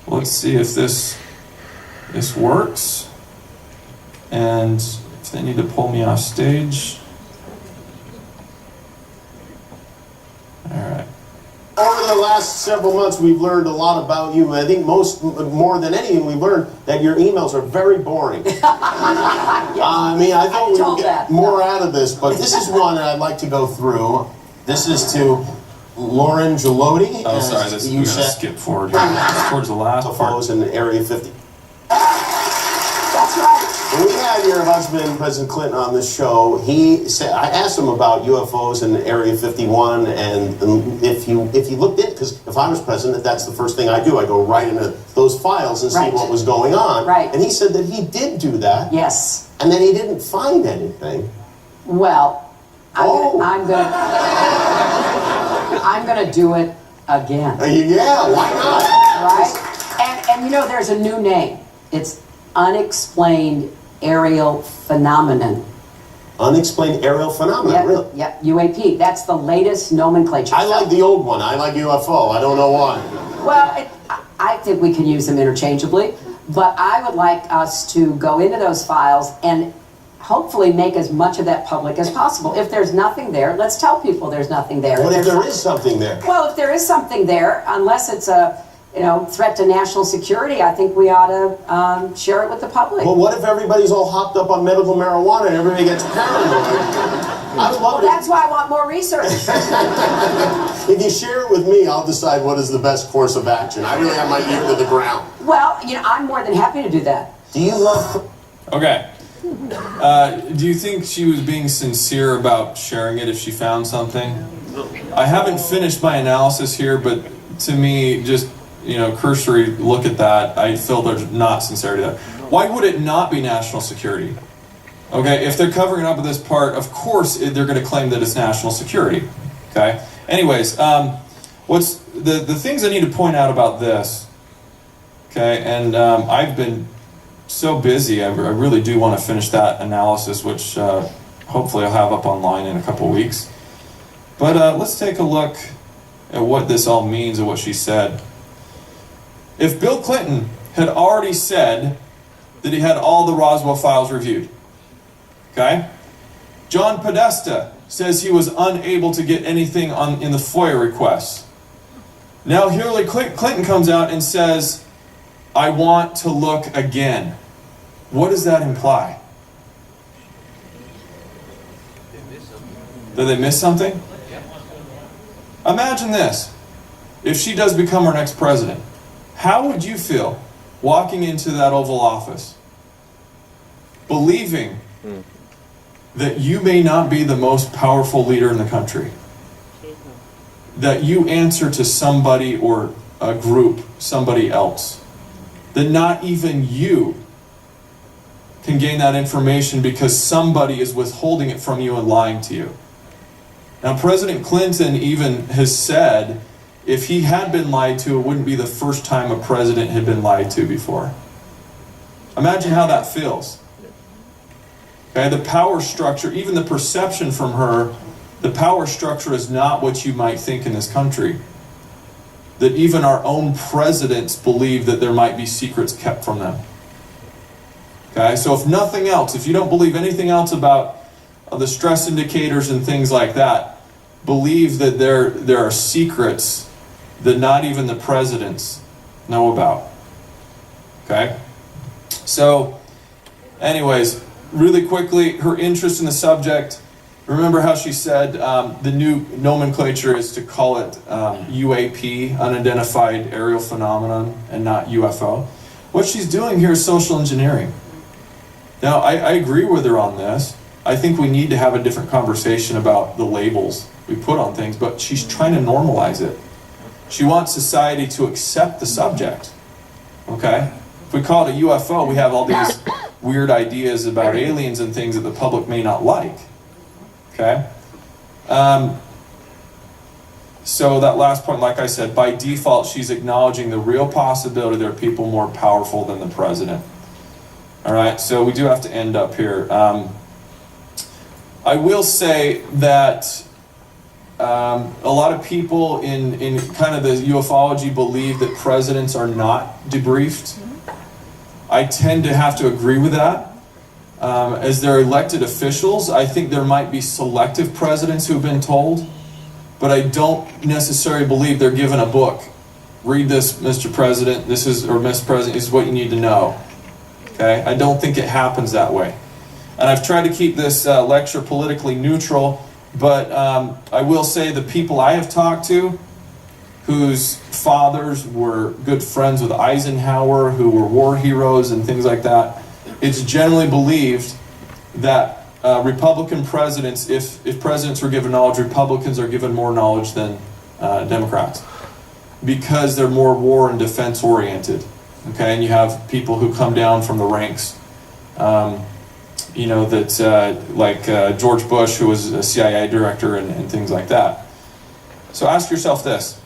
Let's see if this works. And if they need to pull me off stage. All right. Over the last several months, we've learned a lot about you. I think more than anything, we've learned that your emails are very boring. I mean, I thought we would get more out of this, but this is one that I'd like to go through. This is to Lauren Gelotti. Oh, sorry, we're going to skip forward here. Towards the last part. In Area 50. That's right. When we had your husband, President Clinton, on this show, he said, I asked him about UFOs in Area 51, and if you looked in, because if I was president, that's the first thing I do. I go right into those files and see what was going on. Right. And he said that he did do that. Yes. And then he didn't find anything. Well, I'm gonna do it again. Yeah, why not? Right? And you know, there's a new name. It's unexplained aerial phenomenon. Unexplained aerial phenomenon, really? Yep, UAP. That's the latest nomenclature. I like the old one. I like UFO. I don't know why. Well, I think we can use them interchangeably, but I would like us to go into those files and hopefully make as much of that public as possible. If there's nothing there, let's tell people there's nothing there. What if there is something there? Well, if there is something there, unless it's a threat to national security, I think we ought to share it with the public. But what if everybody's all hopped up on medical marijuana and everybody gets paranoid? I would love Well, that's why I want more research. If you share it with me, I'll decide what is the best course of action. I really have my ear to the ground. Well, I'm more than happy to do that. Do you love... Okay. Do you think she was being sincere about sharing it if she found something? I haven't finished my analysis here, but to me, just, cursory look at that, I feel there's not sincerity there. Why would it not be national security? Okay, if they're covering it up with this part, of course they're going to claim that it's national security. Okay? Anyways, what's the things I need to point out about this, okay, and I've been so busy, I really do want to finish that analysis, which hopefully I'll have up online in a couple weeks. But let's take a look at what this all means and what she said. If Bill Clinton had already said that he had all the Roswell files reviewed, okay? John Podesta says he was unable to get anything in the FOIA requests. Now Hillary Clinton comes out and says, I want to look again. What does that imply? Did they miss something? Imagine this. If she does become our next president, how would you feel walking into that Oval Office, believing that you may not be the most powerful leader in the country, that you answer to somebody or a group, somebody else, that not even you can gain that information because somebody is withholding it from you and lying to you? Now, President Clinton even has said if he had been lied to, it wouldn't be the first time a president had been lied to before. Imagine how that feels. Okay, the power structure, even the perception from her, the power structure is not what you might think in this country. That even our own presidents believe that there might be secrets kept from them. Okay, so if nothing else, if you don't believe anything else about the stress indicators and things like that, believe that there are secrets that not even the presidents know about. Okay? So, anyways, really quickly, her interest in the subject. Remember how she said the new nomenclature is to call it UAP, unidentified aerial phenomenon, and not UFO. What she's doing here is social engineering. Now, I agree with her on this. I think we need to have a different conversation about the labels we put on things, but she's trying to normalize it. She wants society to accept the subject. Okay? If we call it a UFO, we have all these weird ideas about aliens and things that the public may not like. Okay? So that last point, like I said, by default, she's acknowledging the real possibility there are people more powerful than the president. All right, so we do have to end up here. I will say that a lot of people in kind of the ufology believe that presidents are not debriefed. I tend to have to agree with that. As they're elected officials, I think there might be selective presidents who've been told, but I don't necessarily believe they're given a book. Read this, Mr. President, or Miss President, this is what you need to know. Okay? I don't think it happens that way. And I've tried to keep this lecture politically neutral, but I will say the people I have talked to, whose fathers were good friends with Eisenhower, who were war heroes and things like that, it's generally believed that Republican presidents, if presidents were given knowledge, Republicans are given more knowledge than Democrats, because they're more war and defense oriented. Okay, and you have people who come down from the ranks, like George Bush, who was a CIA director and things like that. So ask yourself this: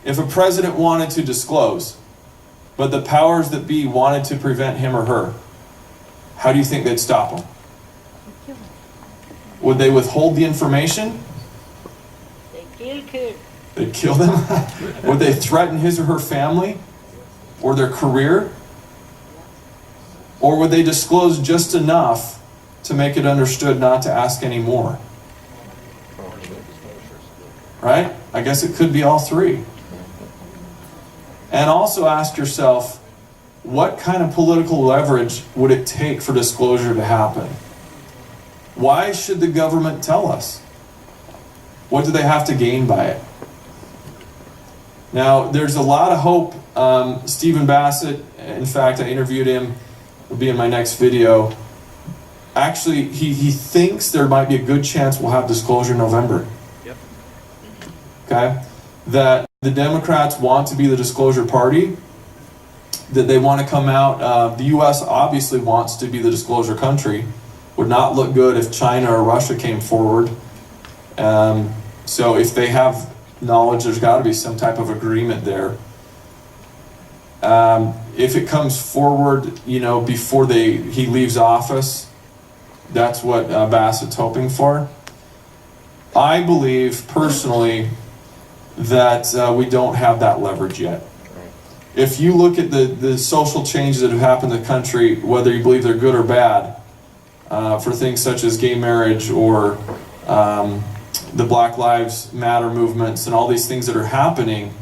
if a president wanted to disclose, but the powers that be wanted to prevent him or her, how do you think they'd stop him? Would they withhold the information? They'd kill them? Would they threaten his or her family or their career? Or would they disclose just enough to make it understood not to ask any more? Right? I guess it could be all three. And also ask yourself, what kind of political leverage would it take for disclosure to happen? Why should the government tell us? What do they have to gain by it? Now, there's a lot of hope. Stephen Bassett, in fact, I interviewed him, will be in my next video. Actually, he thinks there might be a good chance we'll have disclosure in November. Yep. Okay? That the Democrats want to be the disclosure party, that they want to come out. The U.S. obviously wants to be the disclosure country. Would not look good if China or Russia came forward. So if they have knowledge, there's got to be some type of agreement there. If it comes forward, you know, before he leaves office, that's what Bassett's hoping for. I believe personally that we don't have that leverage yet. If you look at the social changes that have happened in the country, whether you believe they're good or bad, for things such as gay marriage or the Black Lives Matter movements and all these things that are happening,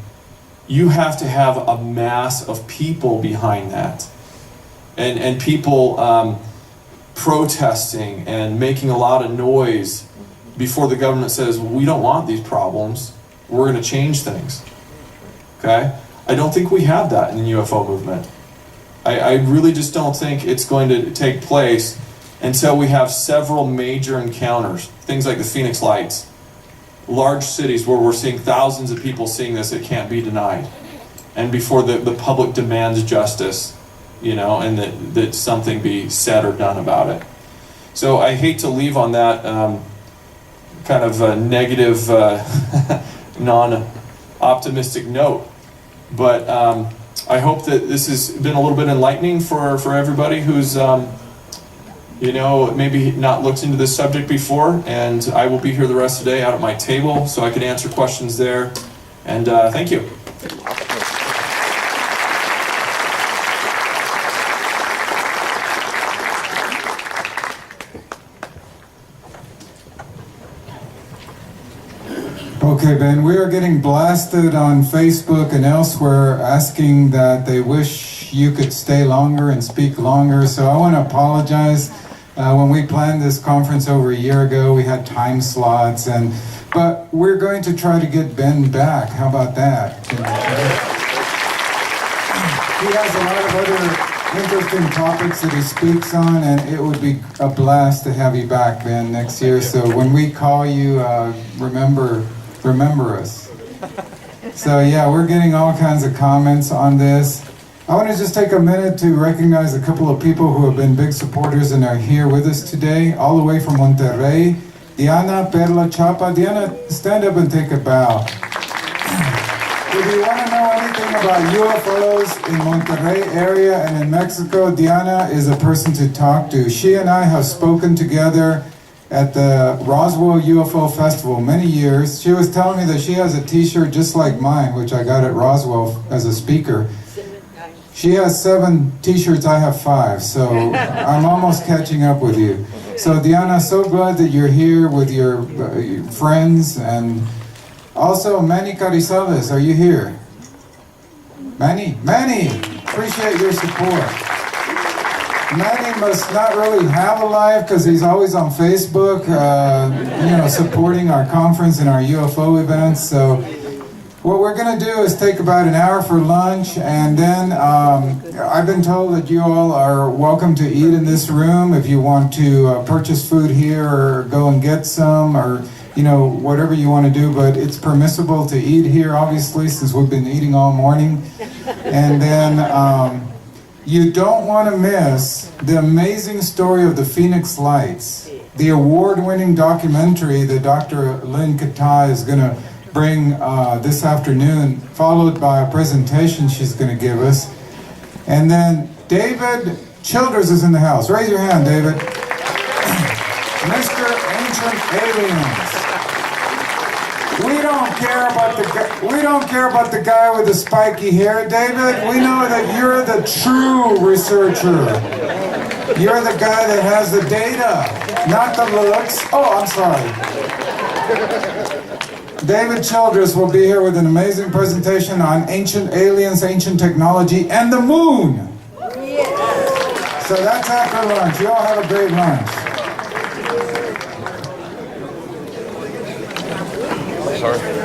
you have to have a mass of people behind that. And people protesting and making a lot of noise before the government says, well, we don't want these problems, we're going to change things. Okay? I don't think we have that in the UFO movement. I really just don't think it's going to take place until we have several major encounters, things like the Phoenix Lights, large cities where we're seeing thousands of people seeing this, it can't be denied. And before the public demands justice, you know, and that something be said or done about it. So I hate to leave on that kind of negative, non-optimistic note, but I hope that this has been a little bit enlightening for everybody who's you know, maybe not looked into this subject before, and I will be here the rest of the day out at my table so I can answer questions there. And thank you. Okay, Ben, we are getting blasted on Facebook and elsewhere asking that they wish you could stay longer and speak longer, so I want to apologize. When we planned this conference over a year ago, we had time slots, but we're going to try to get Ben back. How about that? He has a lot of other interesting topics that he speaks on, and it would be a blast to have you back, Ben, next year. So when we call you, remember us. So yeah, we're getting all kinds of comments on this. I want to just take a minute to recognize a couple of people who have been big supporters and are here with us today, all the way from Monterrey. Diana Perla Chapa. Diana, stand up and take a bow. If you want to know anything about UFOs in Monterrey area and in Mexico, Diana is a person to talk to. She and I have spoken together at the Roswell UFO Festival many years. She was telling me that she has a t-shirt just like mine, which I got at Roswell as a speaker. She has 7 t-shirts, I have 5, so I'm almost catching up with you. So Diana, so glad that you're here with your friends, and also Manny Carizales, are you here? Manny, appreciate your support. Manny must not really have a life because he's always on Facebook, you know, supporting our conference and our UFO events. So what we're going to do is take about an hour for lunch, and then I've been told that you all are welcome to eat in this room if you want to purchase food here or go and get some, or you know, whatever you want to do, but it's permissible to eat here, obviously, since we've been eating all morning. And then you don't want to miss the amazing story of the Phoenix Lights, the award-winning documentary that Dr. Lynn Kata is going to bring this afternoon, followed by a presentation she's going to give us. And then David Childers is in the house. Raise your hand, David. Mr. Ancient Aliens. We don't care about the guy with the spiky hair, David. We know that you're the true researcher. You're the guy that has the data, not the looks. Oh, I'm sorry. David Childress will be here with an amazing presentation on ancient aliens, ancient technology, and the moon. So that's after lunch. You all have a great lunch. Sorry.